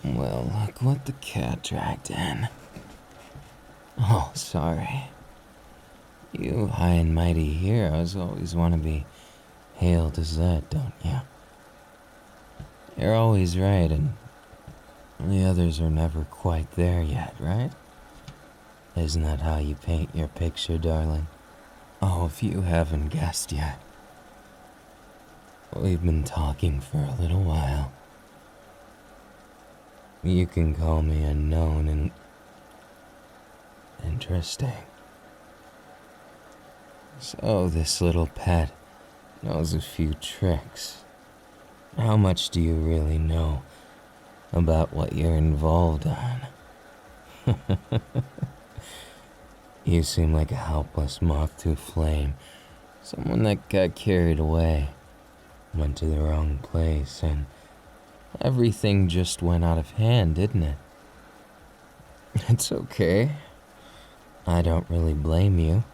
Well, look what the cat dragged in. Oh, sorry. You high and mighty heroes always want to be hailed as that, don't you? You're always right, and the others are never quite there yet, right? Isn't that how you paint your picture, darling? Oh, if you haven't guessed yet, we've been talking for a little while. You can call me unknown and interesting. So this little pet knows a few tricks. How much do you really know about what you're involved on? You seem like a helpless moth to a flame. Someone that got carried away, went to the wrong place, and everything just went out of hand, didn't it? It's okay. I don't really blame you.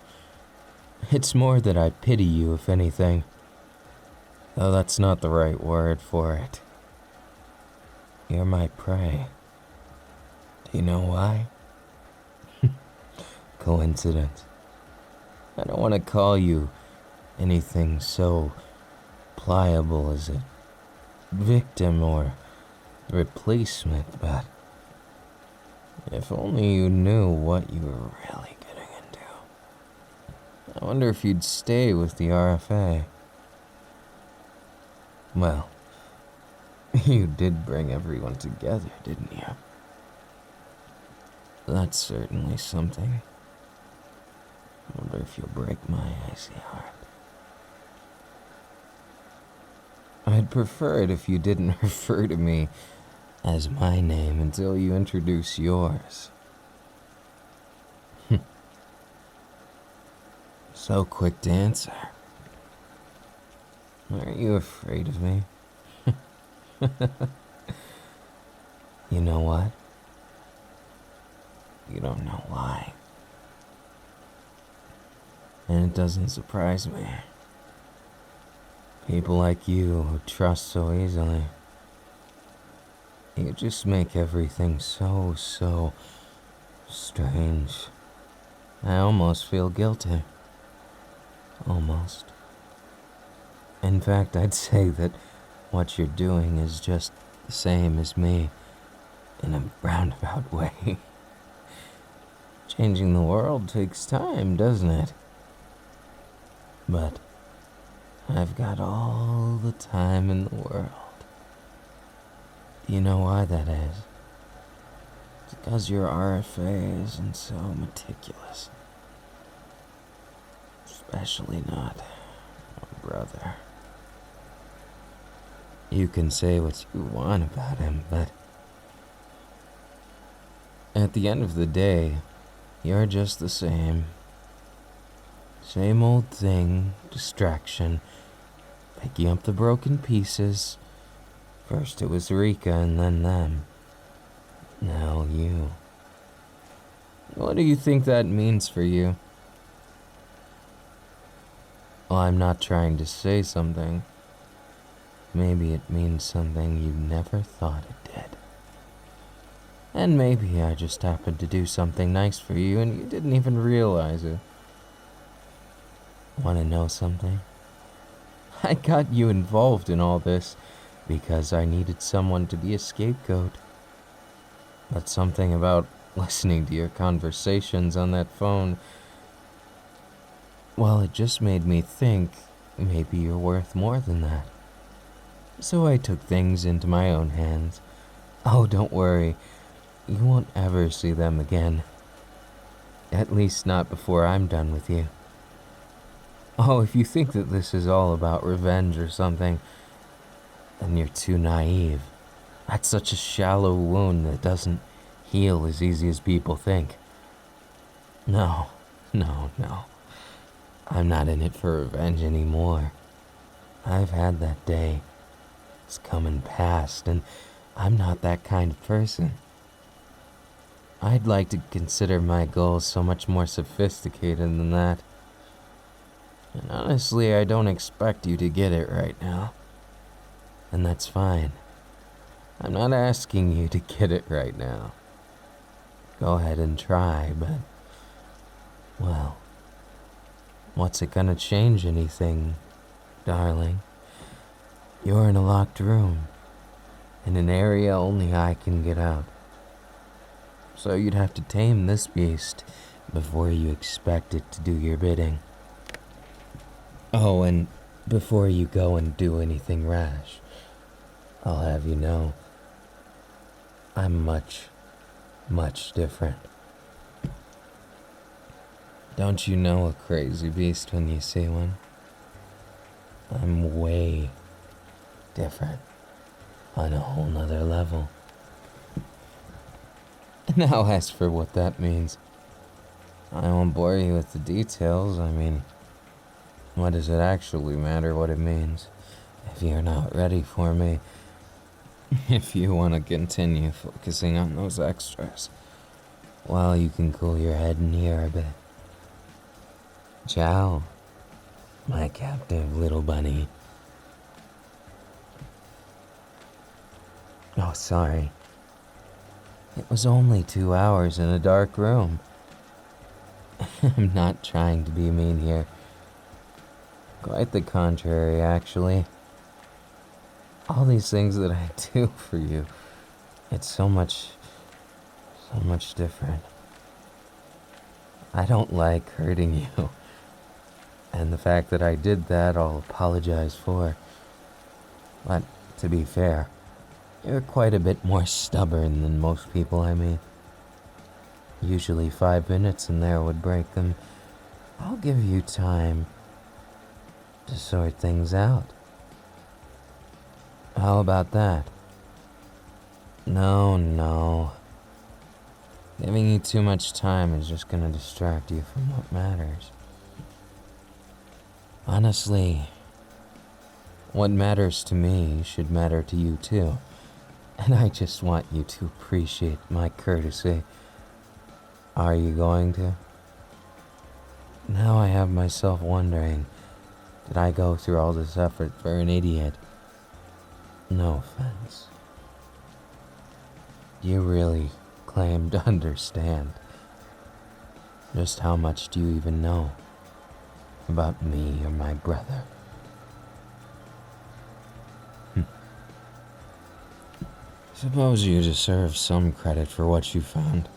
It's more that I pity you, if anything. Though that's not the right word for it. You're my prey. Do you know why? Coincidence. I don't want to call you anything so pliable as a victim or replacement, but if only you knew what you were really getting into. I wonder if you'd stay with the RFA. Well, you did bring everyone together, didn't you? That's certainly something. I wonder if you'll break my icy heart. I'd prefer it if you didn't refer to me as my name until you introduce yours. So quick to answer. Aren't you afraid of me? You know what? You don't know why. And it doesn't surprise me. People like you who trust so easily. You just make everything so strange. I almost feel guilty. Almost. In fact, I'd say that what you're doing is just the same as me, in a roundabout way. Changing the world takes time, doesn't it? But I've got all the time in the world. Do you know why that is? It's because your RFA isn't so meticulous. Especially not my brother. You can say what you want about him, but at the end of the day, you're just the same. Same old thing, distraction, picking up the broken pieces. First it was Rika and then them. Now you. What do you think that means for you? Well, I'm not trying to say something. Maybe it means something you never thought it did. And maybe I just happened to do something nice for you and you didn't even realize it. Want to know something? I got you involved in all this because I needed someone to be a scapegoat. But something about listening to your conversations on that phone, well, it just made me think maybe you're worth more than that. So I took things into my own hands. Oh, don't worry. You won't ever see them again. At least not before I'm done with you. Oh, if you think that this is all about revenge or something, then you're too naive. That's such a shallow wound that doesn't heal as easy as people think. No. I'm not in it for revenge anymore. I've had that day. It's come and passed, and I'm not that kind of person. I'd like to consider my goals so much more sophisticated than that. And honestly, I don't expect you to get it right now. And that's fine. I'm not asking you to get it right now. Go ahead and try, but, well, what's it gonna change anything, darling? You're in a locked room, in an area only I can get out. So you'd have to tame this beast before you expect it to do your bidding. Oh, and before you go and do anything rash, I'll have you know, I'm much, much different. Don't you know a crazy beast when you see one? I'm way different on a whole nother level. Now as for what that means, I won't bore you with the details. I mean, what does it actually matter what it means if you're not ready for me? If you want to continue focusing on those extras, well, you can cool your head in here a bit. Ciao, my captive little bunny. Oh, sorry. It was only 2 hours in a dark room. I'm not trying to be mean here. Quite the contrary, actually. All these things that I do for you, it's so much different. I don't like hurting you. And the fact that I did that, I'll apologize for. But, to be fair, you're quite a bit more stubborn than most people I meet. Usually 5 minutes in there would break them. I'll give you time to sort things out. How about that? No. Giving you too much time is just gonna distract you from what matters. Honestly, what matters to me should matter to you too. And I just want you to appreciate my courtesy. Are you going to? Now I have myself wondering, did I go through all this effort for an idiot? No offense. You really claim to understand. Just how much do you even know about me or my brother? Suppose you deserve some credit for what you found.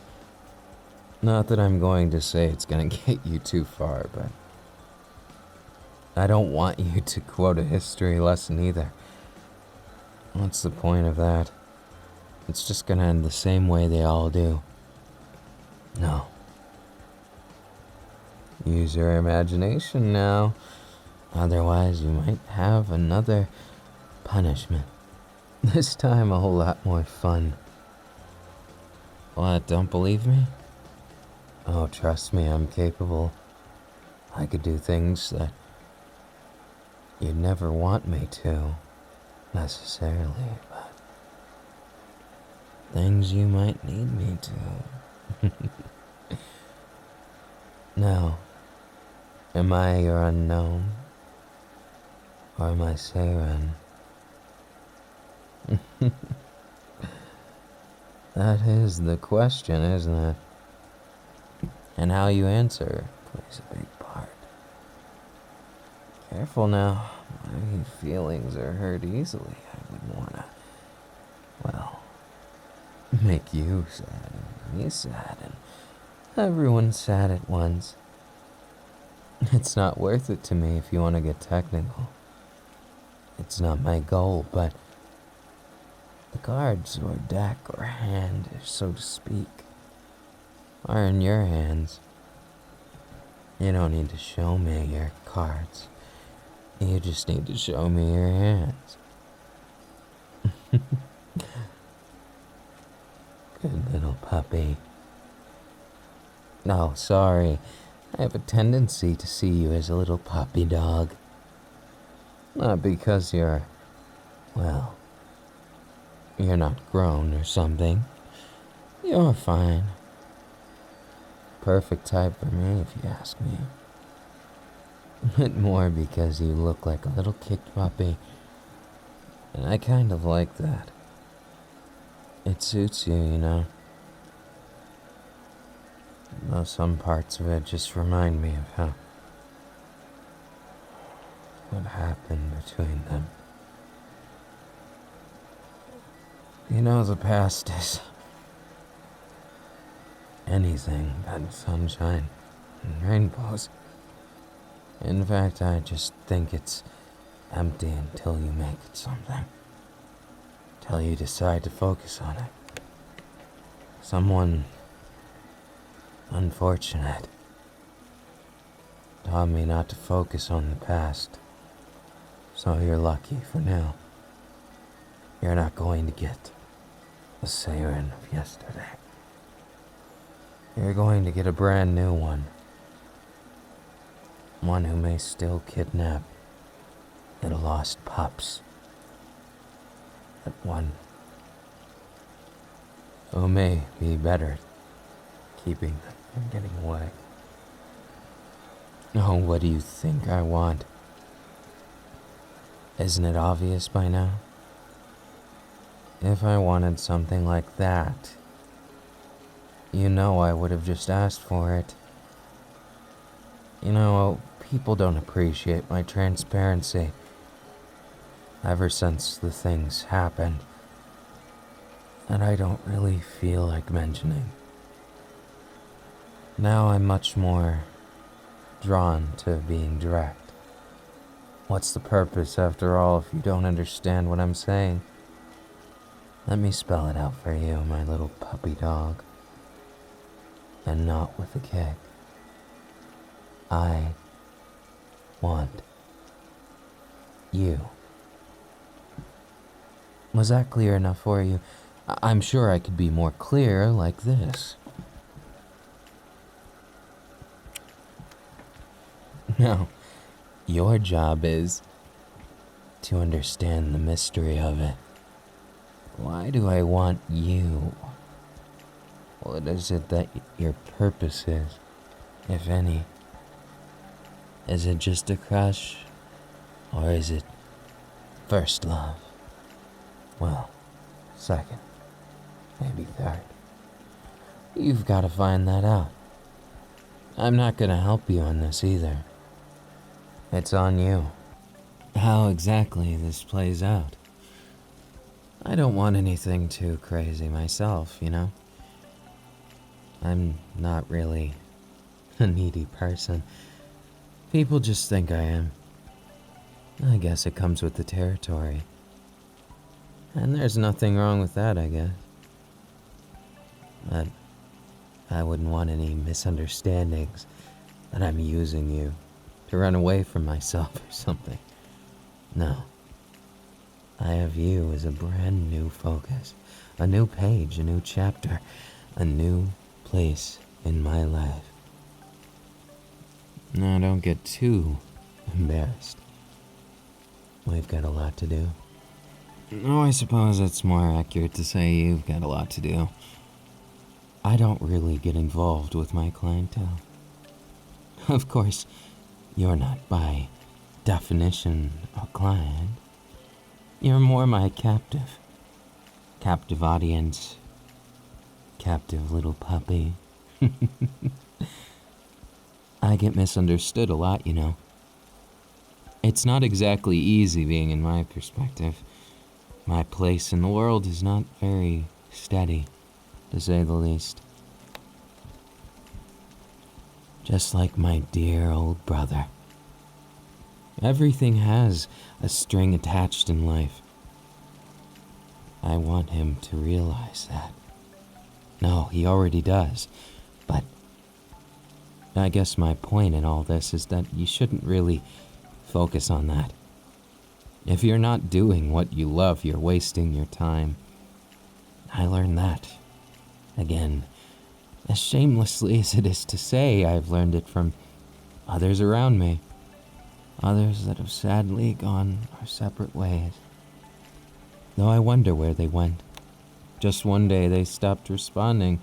Not that I'm going to say it's gonna get you too far, but I don't want you to quote a history lesson either. What's the point of that? It's just gonna end the same way they all do. No. Use your imagination now. Otherwise, you might have another punishment. This time a whole lot more fun. What, don't believe me? Oh, trust me, I'm capable. I could do things that you'd never want me to, necessarily, but things you might need me to. Now, am I your unknown? Or am I Saeran? That is the question, isn't it? And how you answer plays a big part. Careful now. My feelings are hurt easily. I wouldn't wanna, well, make you sad and me sad and everyone sad at once. It's not worth it to me if you want to get technical. It's not my goal, but the cards or deck or hand, so to speak, are in your hands. You don't need to show me your cards. You just need to show me your hands. Good little puppy. Oh, sorry. I have a tendency to see you as a little puppy dog. Not because you're, well, you're not grown or something. You're fine. Perfect type for me, if you ask me. But more because you look like a little kicked puppy. And I kind of like that. It suits you, you know. Though some parts of it just remind me of what happened between them. You know, the past is anything but sunshine and rainbows. In fact, I just think it's empty until you make it something. Till you decide to focus on it. Someone unfortunate taught me not to focus on the past. So you're lucky for now. You're not going to get the Saeran of yesterday. You're going to get a brand new one. One who may still kidnap little lost pups. But one who may be better at keeping them from getting away. Oh, what do you think I want? Isn't it obvious by now? If I wanted something like that, you know I would have just asked for it. You know, people don't appreciate my transparency. Ever since the things happened, and I don't really feel like mentioning. Now I'm much more drawn to being direct. What's the purpose, after all, if you don't understand what I'm saying? Let me spell it out for you, my little puppy dog. And not with a kick. I want you. Was that clear enough for you? I'm sure I could be more clear like this. Now, your job is to understand the mystery of it. Why do I want you? What is it that your purpose is, if any? Is it just a crush? Or is it first love? Well, second, maybe third. You've got to find that out. I'm not going to help you on this either. It's on you. How exactly this plays out. I don't want anything too crazy myself, you know? I'm not really a needy person. People just think I am. I guess it comes with the territory. And there's nothing wrong with that, I guess. But I wouldn't want any misunderstandings that I'm using you to run away from myself or something. No. I have you as a brand new focus, a new page, a new chapter, a new place in my life. Now, don't get too embarrassed. We've got a lot to do. Oh, I suppose it's more accurate to say you've got a lot to do. I don't really get involved with my clientele. Of course, you're not by definition a client. You're more my captive. Captive audience. Captive little puppy. I get misunderstood a lot, you know. It's not exactly easy being in my perspective. My place in the world is not very steady, to say the least. Just like my dear old brother. Everything has a string attached in life. I want him to realize that. No, he already does. But I guess my point in all this is that you shouldn't really focus on that. If you're not doing what you love, you're wasting your time. I learned that. Again, as shamelessly as it is to say, I've learned it from others around me. Others that have sadly gone our separate ways. Though I wonder where they went. Just one day they stopped responding,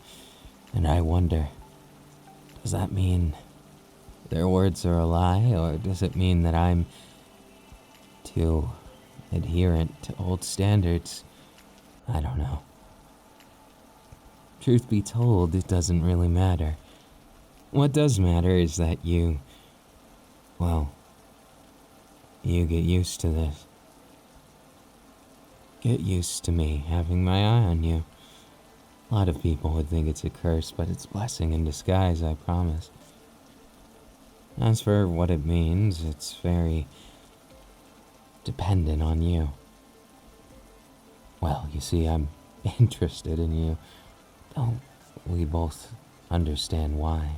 and I wonder, does that mean their words are a lie, or does it mean that I'm too adherent to old standards? I don't know. Truth be told, it doesn't really matter. What does matter is that well, you get used to this. Get used to me having my eye on you. A lot of people would think it's a curse, but it's a blessing in disguise, I promise. As for what it means, it's very dependent on you. Well, you see, I'm interested in you. Don't we both understand why?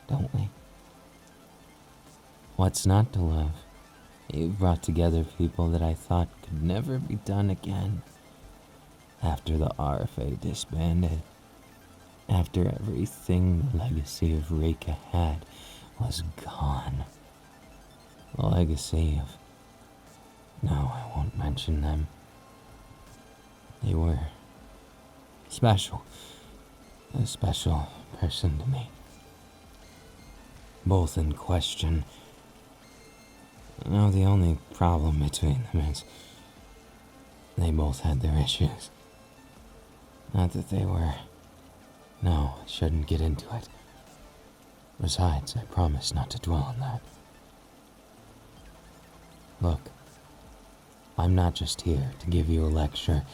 Don't we? What's not to love? You've brought together people that I thought could never be done again. After the RFA disbanded. After everything the legacy of Reka had was gone. The legacy of... No, I won't mention them. They were special. A special person to me. Both in question. No, the only problem between them is they both had their issues. Not that they were... No, I shouldn't get into it. Besides, I promise not to dwell on that. Look, I'm not just here to give you a lecture,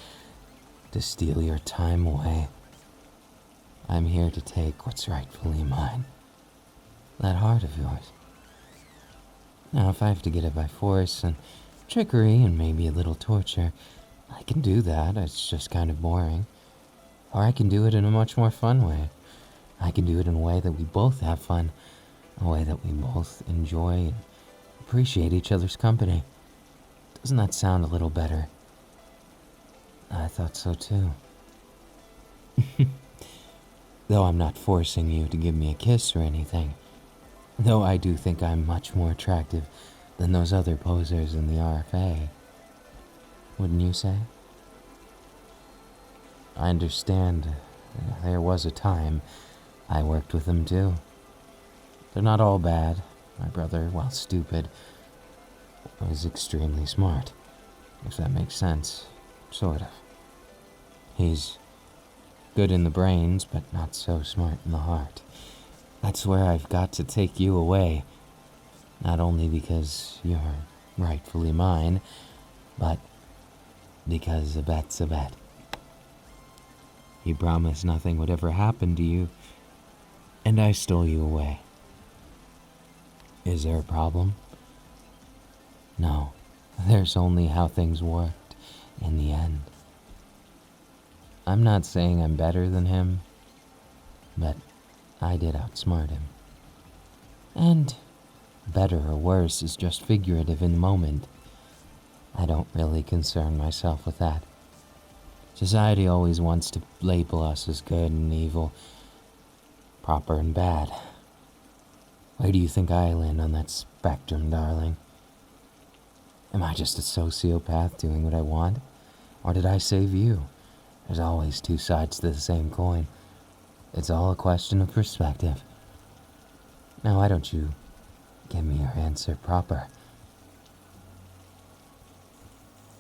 to steal your time away. I'm here to take what's rightfully mine. That heart of yours. Now, if I have to get it by force and trickery and maybe a little torture, I can do that. It's just kind of boring. Or I can do it in a much more fun way. I can do it in a way that we both have fun, a way that we both enjoy and appreciate each other's company. Doesn't that sound a little better? I thought so too. Though I'm not forcing you to give me a kiss or anything. Though I do think I'm much more attractive than those other posers in the RFA. Wouldn't you say? I understand. There was a time I worked with them too. They're not all bad. My brother, while stupid, was extremely smart. If that makes sense. Sort of. He's good in the brains, but not so smart in the heart. That's where I've got to take you away. Not only because you're rightfully mine, but because a bet's a bet. You promised nothing would ever happen to you, and I stole you away. Is there a problem? No, there's only how things worked in the end. I'm not saying I'm better than him, but I did outsmart him. And better or worse is just figurative in the moment. I don't really concern myself with that. Society always wants to label us as good and evil, proper and bad. Where do you think I land on that spectrum, darling? Am I just a sociopath doing what I want? Or did I save you? There's always two sides to the same coin. It's all a question of perspective. Now, why don't you give me your answer proper?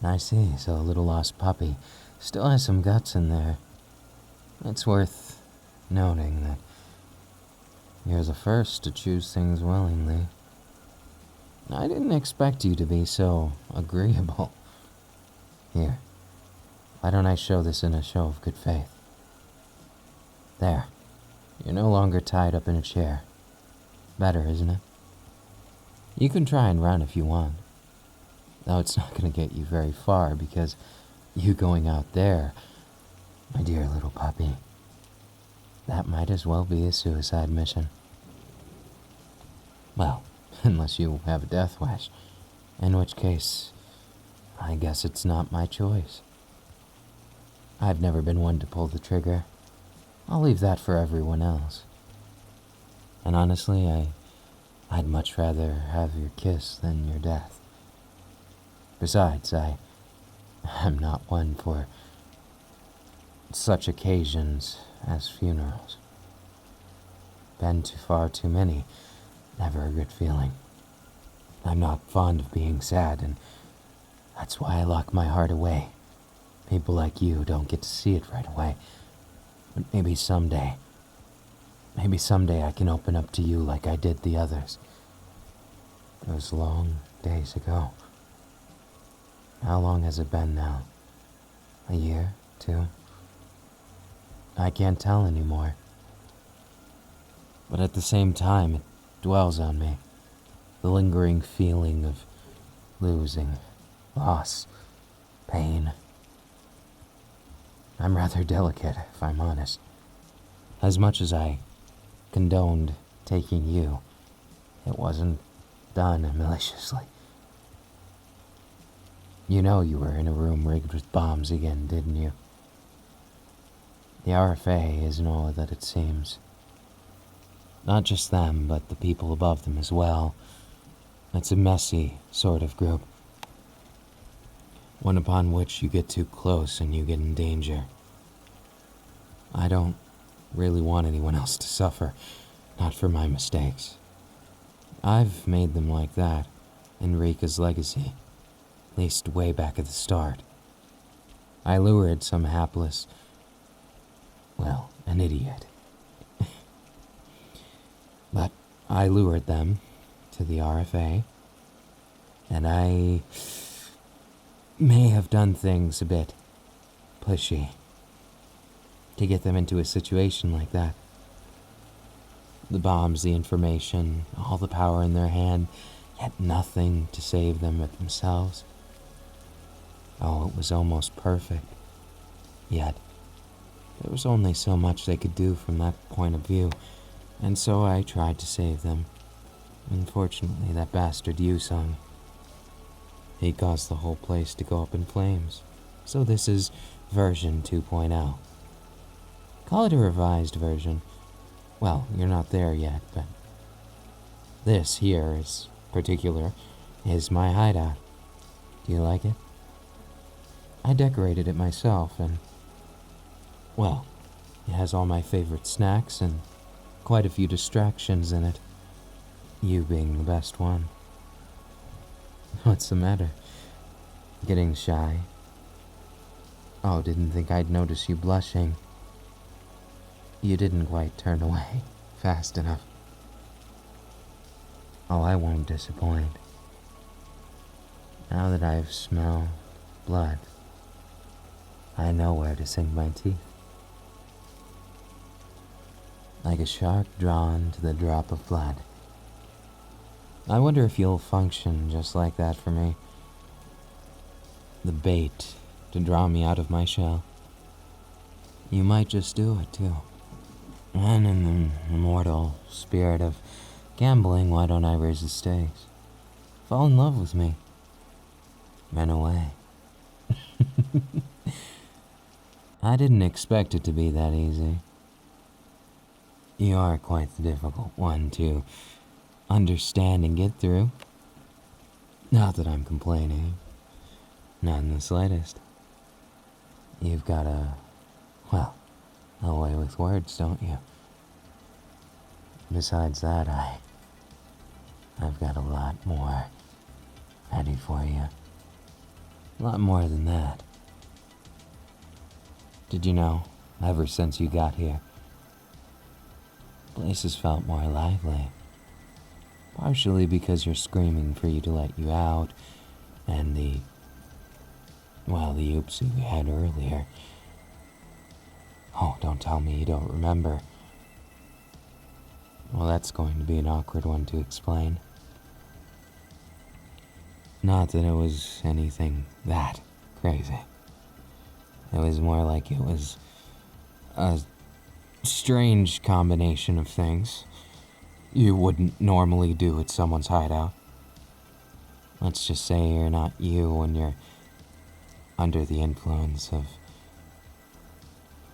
I see, so a little lost puppy still has some guts in there. It's worth noting that you're the first to choose things willingly. I didn't expect you to be so agreeable. Here, why don't I show this in a show of good faith? There, you're no longer tied up in a chair. Better, isn't it? You can try and run if you want. Though it's not going to get you very far because you going out there, my dear little puppy, that might as well be a suicide mission. Well, unless you have a death wish, in which case, I guess it's not my choice. I've never been one to pull the trigger. I'll leave that for everyone else. And honestly, I'd much rather have your kiss than your death. Besides, I'm not one for such occasions as funerals. Been to far too many, never a good feeling. I'm not fond of being sad, and that's why I lock my heart away. People like you don't get to see it right away. But maybe someday I can open up to you like I did the others. Those long days ago. How long has it been now? A year? 2? I can't tell anymore. But at the same time, it dwells on me. The lingering feeling of losing, loss, pain. I'm rather delicate, if I'm honest. As much as I condoned taking you, it wasn't done maliciously. You know you were in a room rigged with bombs again, didn't you? The RFA isn't all that it seems. Not just them, but the people above them as well. It's a messy sort of group. One upon which you get too close and you get in danger. I don't really want anyone else to suffer, not for my mistakes. I've made them like that, Enrica's legacy, at least way back at the start. I lured some hapless, an idiot. But I lured them to the RFA, and I may have done things a bit pushy to get them into a situation like that. The bombs, the information, all the power in their hand, yet nothing to save them but themselves. Oh, it was almost perfect. Yet, there was only so much they could do from that point of view, and so I tried to save them. Unfortunately, that bastard Yusung, he caused the whole place to go up in flames. So this is version 2.0. Call it a revised version. Well, you're not there yet, but this here is particular is my hideout. Do you like it? I decorated it myself, and it has all my favorite snacks and quite a few distractions in it. You being the best one. What's the matter? Getting shy? Oh, didn't think I'd notice you blushing. You didn't quite turn away fast enough. Oh, I won't disappoint. Now that I've smelled blood, I know where to sink my teeth. Like a shark drawn to the drop of blood. I wonder if you'll function just like that for me. The bait to draw me out of my shell. You might just do it, too. And in the immortal spirit of gambling, why don't I raise the stakes? Fall in love with me. Run away. I didn't expect it to be that easy. You are quite the difficult one to understand and get through. Not that I'm complaining. Not in the slightest. You've got a way with words, don't you? Besides that, I've got a lot more ready for you. A lot more than that. Did you know, ever since you got here, the place has felt more lively. Partially because you're screaming for you to let you out, and the oopsie we had earlier. Oh, don't tell me you don't remember. Well, that's going to be an awkward one to explain. Not that it was anything that crazy. It was more like it was a strange combination of things you wouldn't normally do at someone's hideout. Let's just say you're not you when you're under the influence of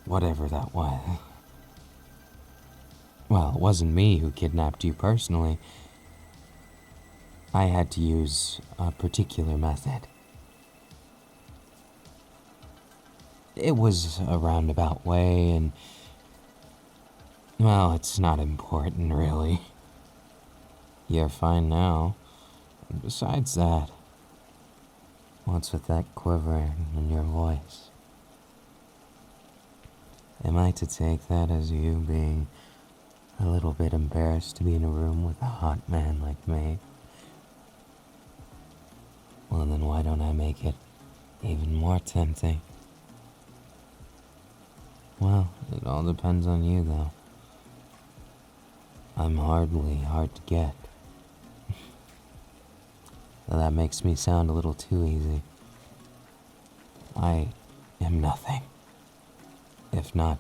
whatever that was. Well, it wasn't me who kidnapped you personally. I had to use a particular method. It was a roundabout way, and it's not important, really. You're fine now. And besides that, what's with that quivering in your voice? Am I to take that as you being a little bit embarrassed to be in a room with a hot man like me? Well, then why don't I make it even more tempting? Well, it all depends on you, though. I'm hardly hard to get. Well, that makes me sound a little too easy. I am nothing. If not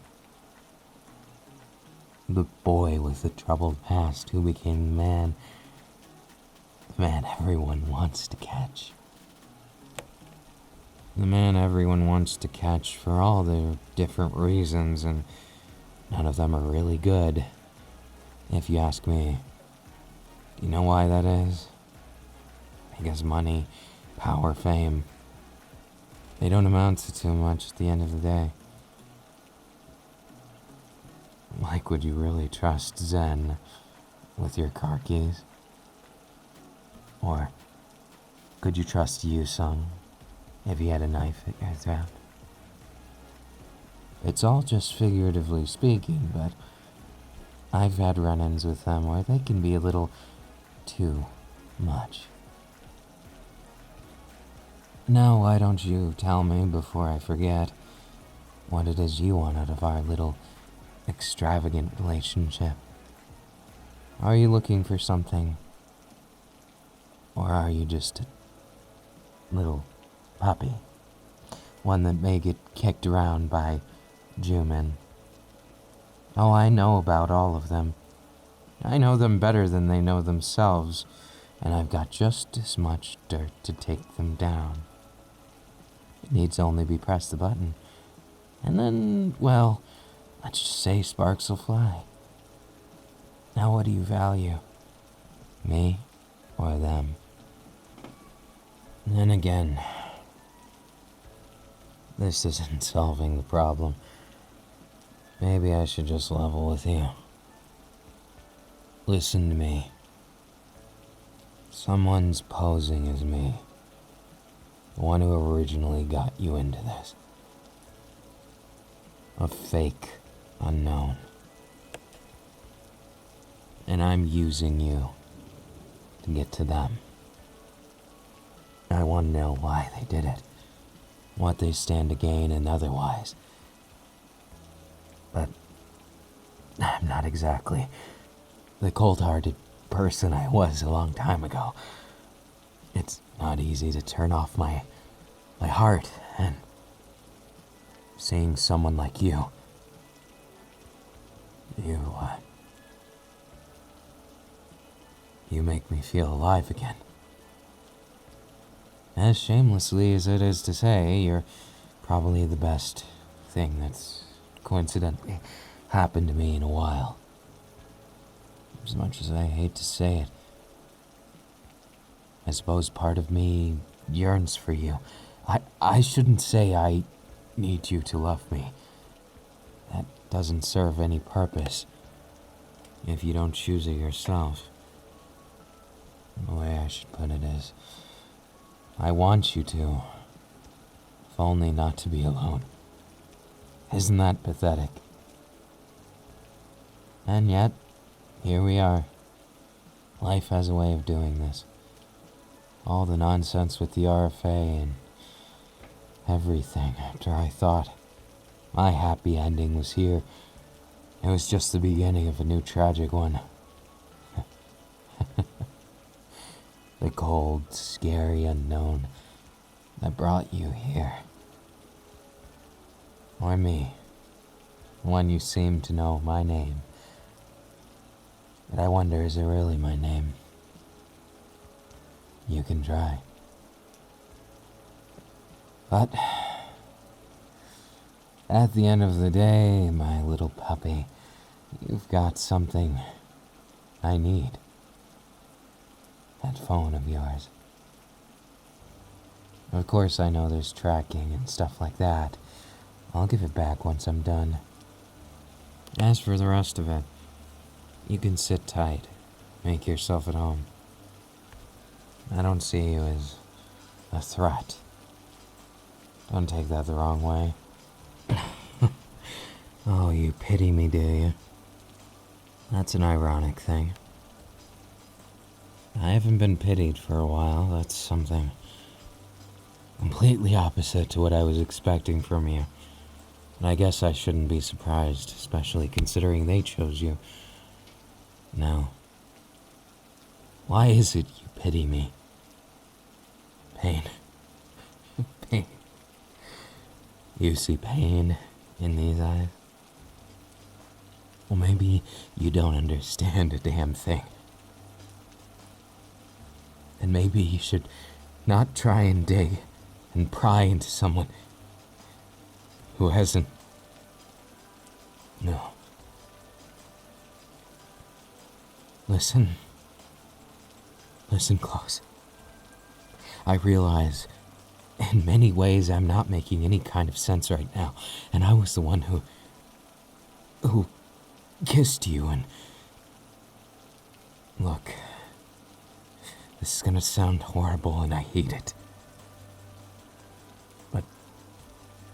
the boy with the troubled past who became the man everyone wants to catch. The man everyone wants to catch for all their different reasons, and none of them are really good, if you ask me. Do you know why that is? Because money, power, fame, they don't amount to too much at the end of the day. Like, would you really trust Zen with your car keys? Or could you trust Yusung if he had a knife at your throat? It's all just figuratively speaking, but I've had run-ins with them where they can be a little too much. Now, why don't you tell me before I forget what it is you want out of our little extravagant relationship? Are you looking for something? Or are you just a little puppy? One that may get kicked around by Juman. Oh, I know about all of them. I know them better than they know themselves, and I've got just as much dirt to take them down. It needs only be pressed the button. And then, well, let's just say sparks will fly. Now what do you value? Me or them? And then again, this isn't solving the problem. Maybe I should just level with you. Listen to me. Someone's posing as me. The one who originally got you into this. A fake unknown. And I'm using you to get to them. I want to know why they did it. What they stand to gain and otherwise. But I'm not exactly the cold-hearted person I was a long time ago. It's not easy to turn off my heart, and seeing someone like you make me feel alive again. As shamelessly as it is to say, you're probably the best thing that's coincidentally happened to me in a while. As much as I hate to say it, I suppose part of me yearns for you. I shouldn't say I need you to love me. That doesn't serve any purpose if you don't choose it yourself. The way I should put it is, I want you to, if only not to be alone. Isn't that pathetic? And yet, here we are. Life has a way of doing this. All the nonsense with the RFA and everything after I thought my happy ending was here. It was just the beginning of a new tragic one. The cold, scary unknown that brought you here. Or me, one you seem to know my name. But I wonder, is it really my name? You can try. But at the end of the day, my little puppy, you've got something I need. That phone of yours. Of course, I know there's tracking and stuff like that. I'll give it back once I'm done. As for the rest of it, you can sit tight, make yourself at home. I don't see you as a threat. Don't take that the wrong way. Oh, you pity me, do you? That's an ironic thing. I haven't been pitied for a while. That's something completely opposite to what I was expecting from you. And I guess I shouldn't be surprised, especially considering they chose you. Now, why is it you pity me? Pain. Pain. You see pain in these eyes? Well, maybe you don't understand a damn thing. And maybe you should not try and dig and pry into someone who hasn't. No. Listen. Listen close. I realize in many ways I'm not making any kind of sense right now, and I was the one who kissed you. And look, this is gonna sound horrible and I hate it, but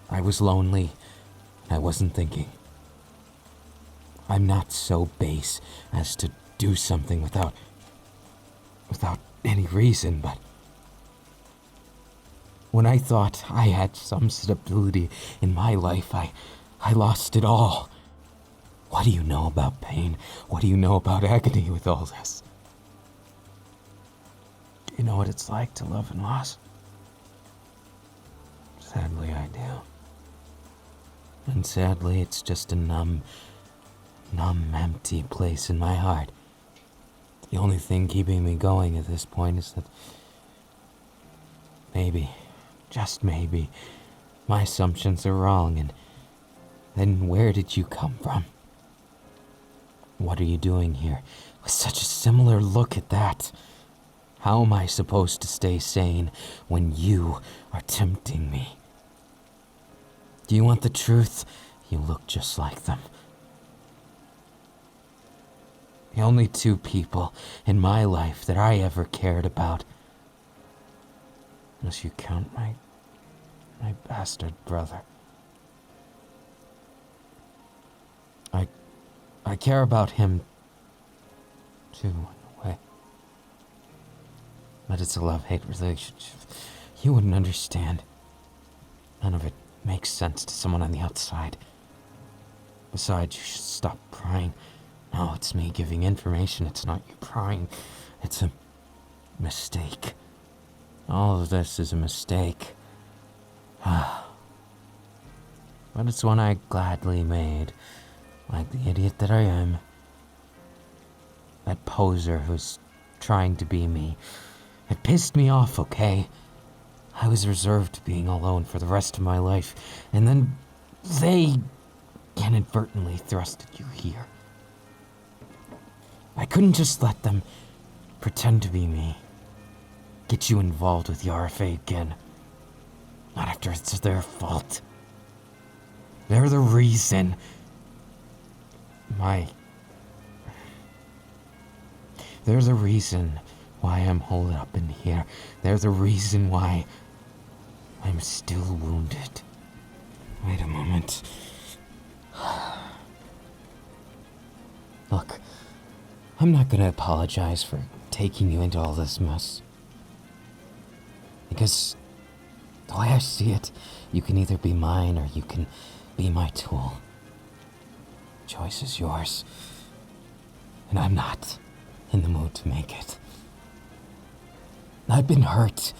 I was lonely and I wasn't thinking. I'm not so base as to do something without any reason, but when I thought I had some stability in my life, I lost it all. What do you know about pain? What do you know about agony with all this? Do you know what it's like to love and loss? Sadly, I do. And sadly, it's just a numb, empty place in my heart. The only thing keeping me going at this point is that maybe, just maybe, my assumptions are wrong, and then where did you come from? What are you doing here with such a similar look at that? How am I supposed to stay sane when you are tempting me? Do you want the truth? You look just like them. The only two people in my life that I ever cared about, unless you count my bastard brother. I care about him too, in a way. But it's a love-hate relationship. You wouldn't understand. None of it makes sense to someone on the outside. Besides, you should stop prying. No, it's me giving information. It's not you prying. It's a mistake. All of this is a mistake. But it's one I gladly made. Like the idiot that I am. That poser who's trying to be me. It pissed me off, okay? I was reserved to being alone for the rest of my life, and then they inadvertently thrusted you here. I couldn't just let them pretend to be me. Get you involved with the RFA again. Not after it's their fault. They're the reason There's a reason why I'm holed up in here. There's a reason why I'm still wounded. Wait a moment. Look, I'm not gonna apologize for taking you into all this mess. Because the way I see it, you can either be mine or you can be my tool. Choice is yours. And I'm not in the mood to make it. I've been hurt,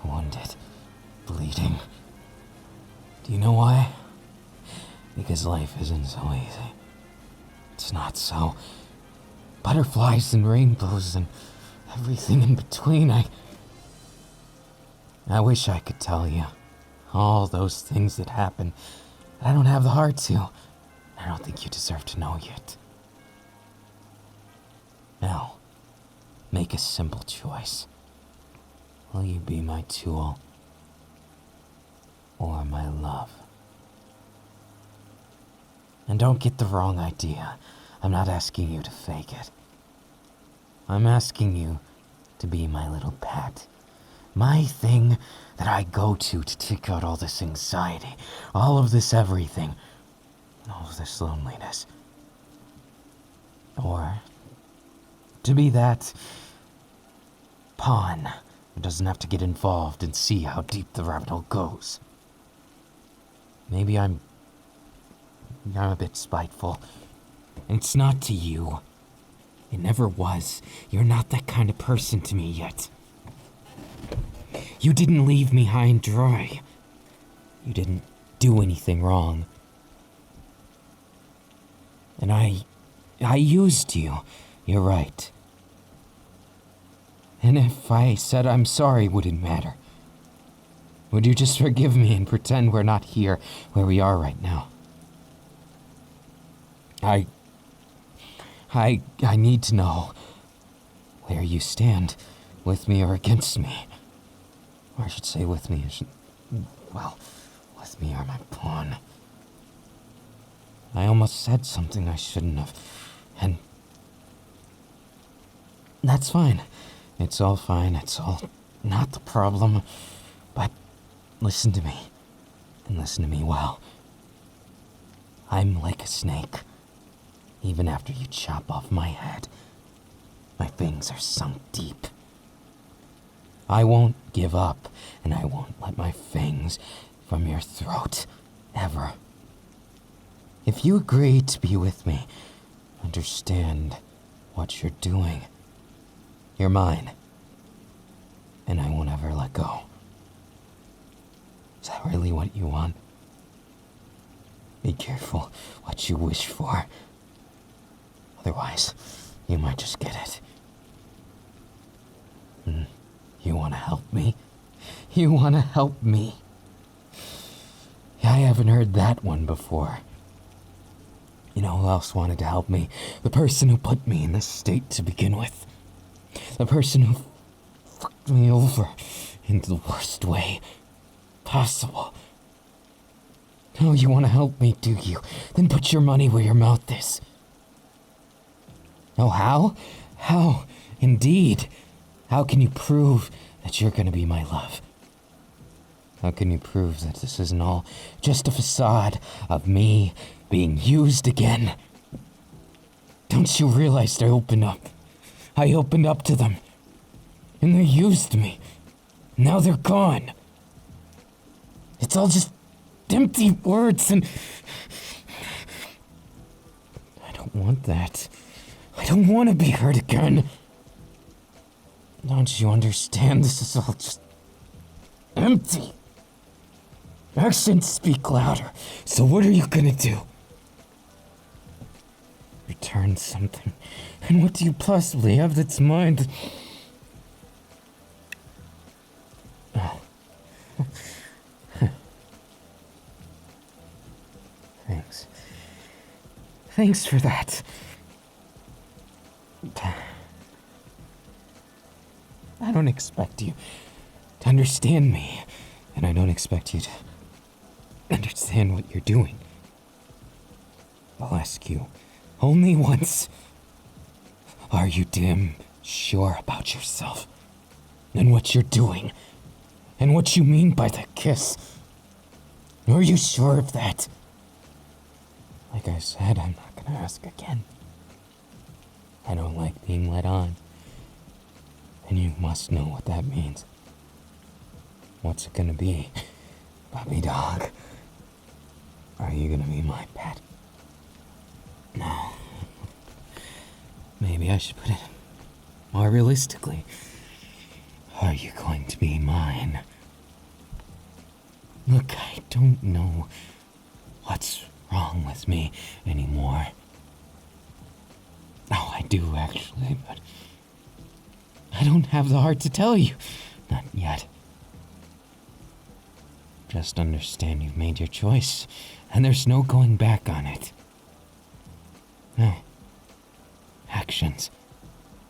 wounded, bleeding. Do you know why? Because life isn't so easy. It's not so. Butterflies and rainbows and everything in between. I wish I could tell you all those things that happen, but I don't have the heart to. I don't think you deserve to know yet. Now, make a simple choice. Will you be my tool or my love? And don't get the wrong idea. I'm not asking you to fake it. I'm asking you to be my little pet. My thing that I go to take out all this anxiety, all of this everything. all of this loneliness. Or to be that pawn who doesn't have to get involved and see how deep the rabbit hole goes. Maybe I'm a bit spiteful. And it's not to you. It never was. You're not that kind of person to me yet. You didn't leave me high and dry. You didn't do anything wrong. And I used you. You're right. And if I said I'm sorry, would it matter? Would you just forgive me and pretend we're not here where we are right now? I need to know where you stand, with me or against me. Or I should say with me, with me or my pawn. I almost said something I shouldn't have, and that's fine. It's all fine, it's all not the problem, but listen to me, and listen to me well. I'm like a snake. Even after you chop off my head, my fangs are sunk deep. I won't give up, and I won't let my fangs from your throat, ever. If you agree to be with me, understand what you're doing. You're mine, and I won't ever let go. Is that really what you want? Be careful what you wish for. Otherwise, you might just get it. You want to help me? You want to help me? I haven't heard that one before. You know who else wanted to help me? The person who put me in this state to begin with. The person who fucked me over in the worst way possible. Oh, you want to help me, do you? Then put your money where your mouth is. Oh, how? How? Indeed. How can you prove that you're gonna be my love? How can you prove that this isn't all just a facade of me being used again? Don't you realize I opened up? I opened up to them. And they used me. Now they're gone. It's all just empty words and... I don't want that. I don't want to be hurt again. Don't you understand? This is all just empty. Actions speak louder. So what are you gonna do? Return something. And what do you possibly have that's mine? Oh. Thanks. Thanks for that. I don't expect you to understand me, and I don't expect you to understand what you're doing. I'll ask you only once. Are you damn sure about yourself and what you're doing and what you mean by that kiss? Are you sure of that? Like I said, I'm not gonna ask again. I don't like being led on. And you must know what that means. What's it gonna be? Puppy dog? Are you gonna be my pet? No. Maybe I should put it more realistically. Are you going to be mine? Look, I don't know what's wrong with me anymore. Oh, I do actually, but I don't have the heart to tell you. Not yet. Just understand you've made your choice, and there's no going back on it. No. Actions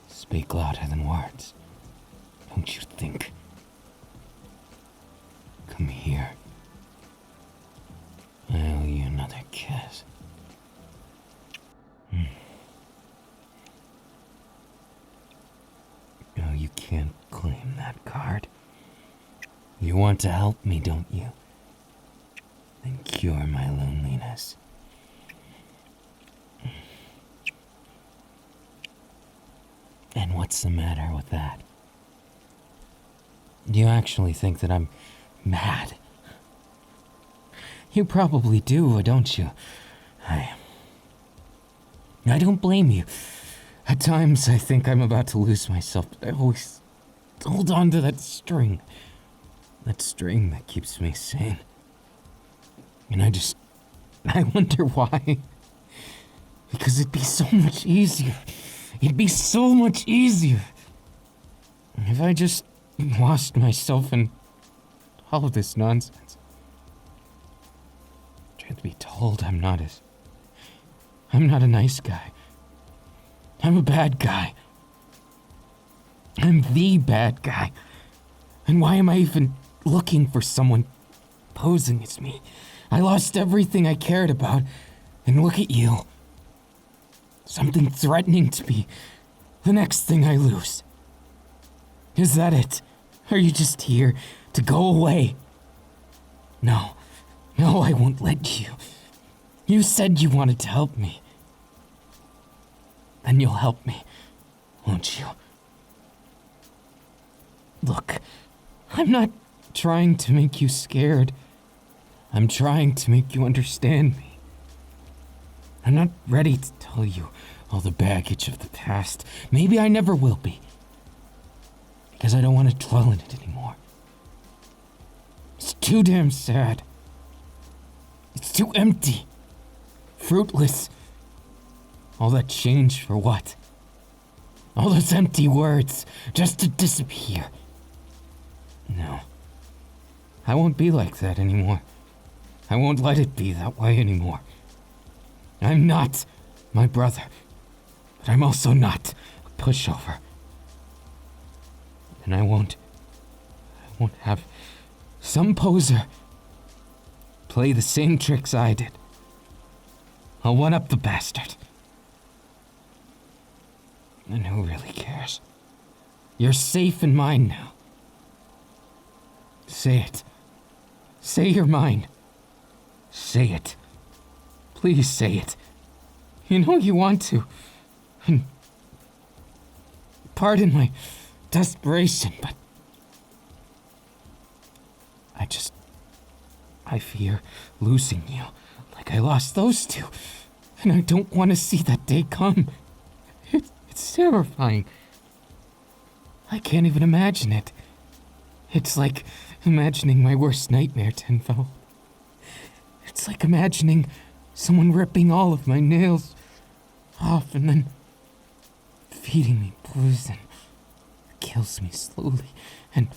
speak louder than words. Don't you think? Come here. I owe you another kiss. No, you can't claim that card. You want to help me, don't you? Then cure my loneliness. And what's the matter with that? Do you actually think that I'm mad? You probably do, don't you? I don't blame you. At times I think I'm about to lose myself, but I always hold on to that string. That string that keeps me sane. And I wonder why. Because it'd be so much easier. It'd be so much easier if I just lost myself in all of this nonsense. Truth be told, I'm not a nice guy. I'm a bad guy. I'm the bad guy. And why am I even looking for someone posing as me? I lost everything I cared about, and look at you. Something threatening to be the next thing I lose. Is that it? Are you just here to go away? No, I won't let you. You said you wanted to help me. Then you'll help me, won't you? Look, I'm not trying to make you scared. I'm trying to make you understand me. I'm not ready to tell you all the baggage of the past. Maybe I never will be. Because I don't want to dwell in it anymore. It's too damn sad. It's too empty. Fruitless. All that change for what? All those empty words just to disappear. No. I won't be like that anymore. I won't let it be that way anymore. I'm not my brother, but I'm also not a pushover. And I won't have some poser play the same tricks I did. I'll one-up the bastard. And who really cares? You're safe in mine now. Say it. Say you're mine. Say it. Please say it. You know you want to. And pardon my desperation, but I fear losing you like I lost those two. And I don't want to see that day come. It's terrifying. I can't even imagine it. It's like imagining my worst nightmare tenfold. It's like imagining someone ripping all of my nails off and then feeding me poison. It kills me slowly. And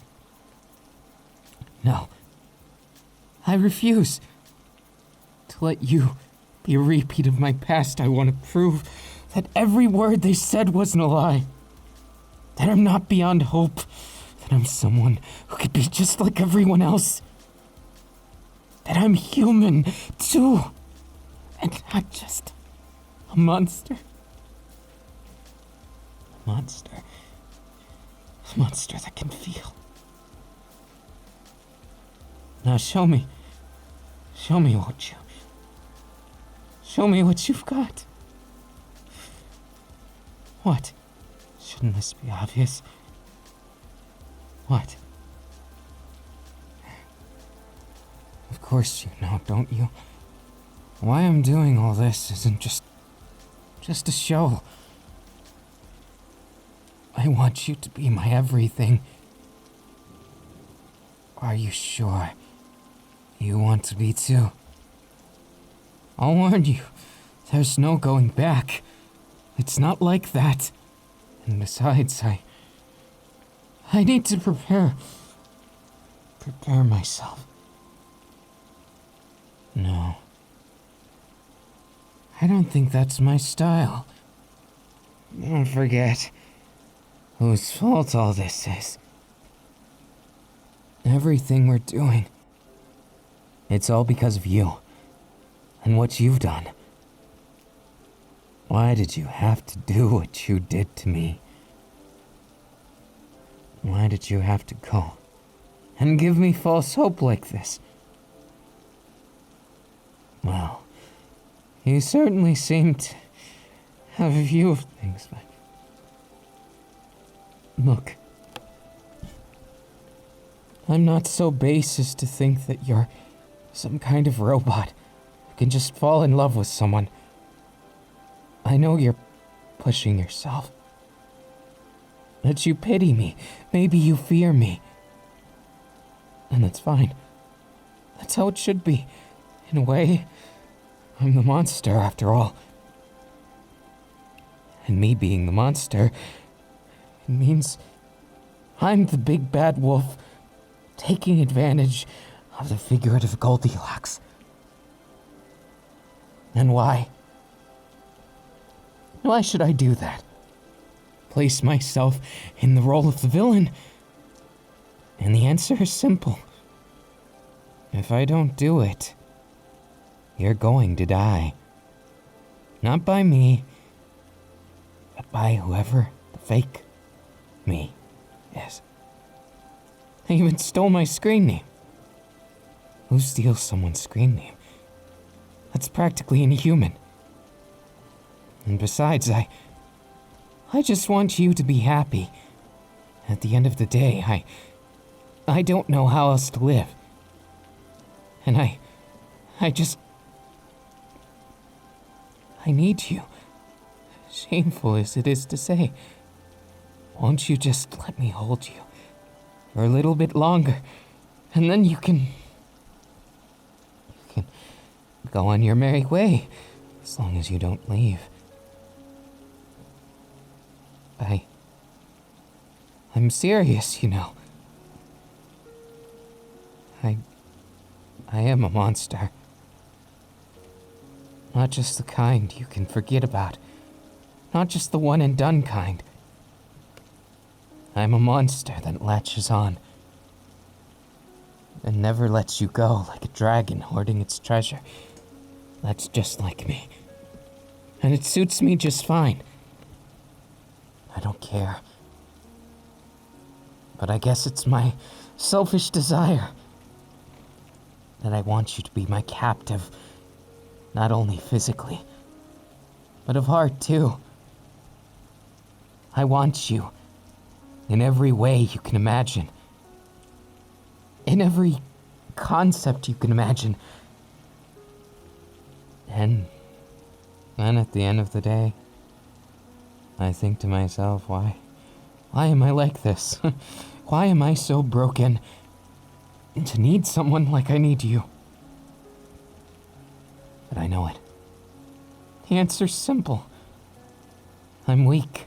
no, I refuse to let you be a repeat of my past. I want to prove that every word they said wasn't a lie. That I'm not beyond hope. That I'm someone who could be just like everyone else. That I'm human, too. And not just a monster. A monster. A monster that can feel. Now show me. Show me, won't you? Show me what you've got. What? Shouldn't this be obvious? What? Of course you know, don't you? Why I'm doing all this isn't just a show. I want you to be my everything. Are you sure you want to be too? I'll warn you, there's no going back. It's not like that. And besides, I need to prepare myself. No. I don't think that's my style. Don't forget whose fault all this is. Everything we're doing, it's all because of you and what you've done. Why did you have to do what you did to me? Why did you have to go and give me false hope like this? Well, you certainly seem to have a view of things, but Look, I'm not so base as to think that you're some kind of robot who can just fall in love with someone. I know you're pushing yourself. That you pity me, maybe you fear me. And that's fine. That's how it should be. In a way, I'm the monster after all. And me being the monster, it means I'm the big bad wolf taking advantage of the figurative Goldilocks. And why? Why should I do that? Place myself in the role of the villain? And the answer is simple. If I don't do it, you're going to die. Not by me, but by whoever the fake me is. They even stole my screen name. Who steals someone's screen name? That's practically inhuman. And besides, I just want you to be happy. At the end of the day, I don't know how else to live. And I need you. Shameful as it is to say. Won't you just let me hold you for a little bit longer, and then you can go on your merry way, as long as you don't leave. I'm serious, you know. I am a monster. Not just the kind you can forget about. Not just the one and done kind. I'm a monster that latches on and never lets you go, like a dragon hoarding its treasure. That's just like me. And it suits me just fine. I don't care. But I guess it's my selfish desire that I want you to be my captive, not only physically, but of heart too. I want you in every way you can imagine. In every concept you can imagine. And at the end of the day, I think to myself, why am I like this? Why am I so broken to need someone like I need you? But I know it. The answer's simple. I'm weak.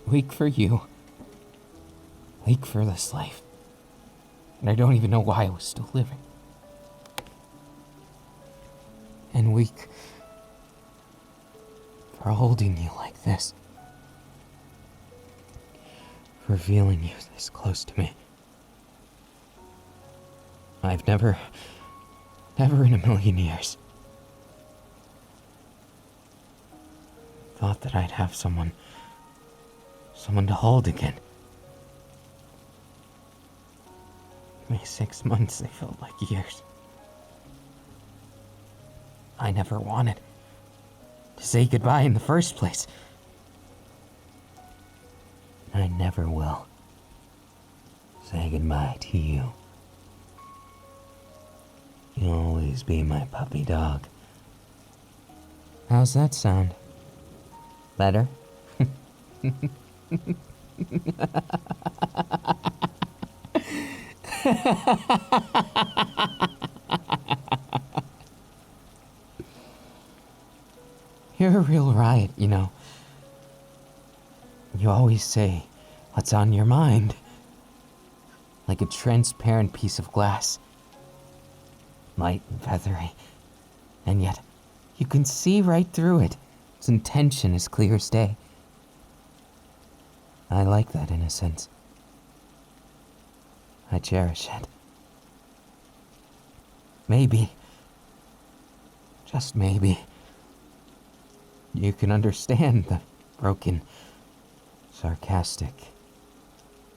Weak for you. Weak for this life. And I don't even know why I was still living. And weak for holding you like this. For feeling you this close to me. I've never in a million years thought that I'd have someone to hold again. My 6 months, they felt like years. I never wanted to say goodbye in the first place. I never will say goodbye to you. You'll always be my puppy dog. How's that sound? Better? You're a real riot, you know. You always say what's on your mind. Like a transparent piece of glass. Light and feathery. And yet, you can see right through it. Its intention is clear as day. I like that innocence. I cherish it. Maybe, just maybe, you can understand the broken, sarcastic,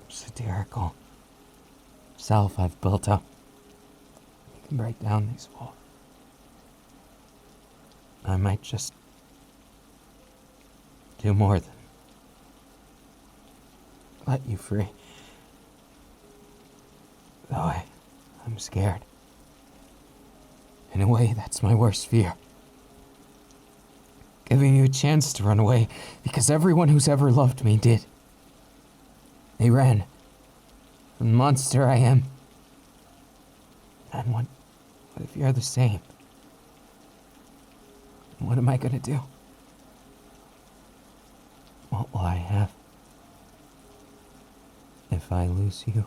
satirical self I've built up. You can break down these walls. I might just do more than let you free. Though I'm scared. In a way, that's my worst fear. Giving you a chance to run away, because everyone who's ever loved me did. They ran. The monster I am. And what if you're the same? What am I gonna do? What will I have if I lose you?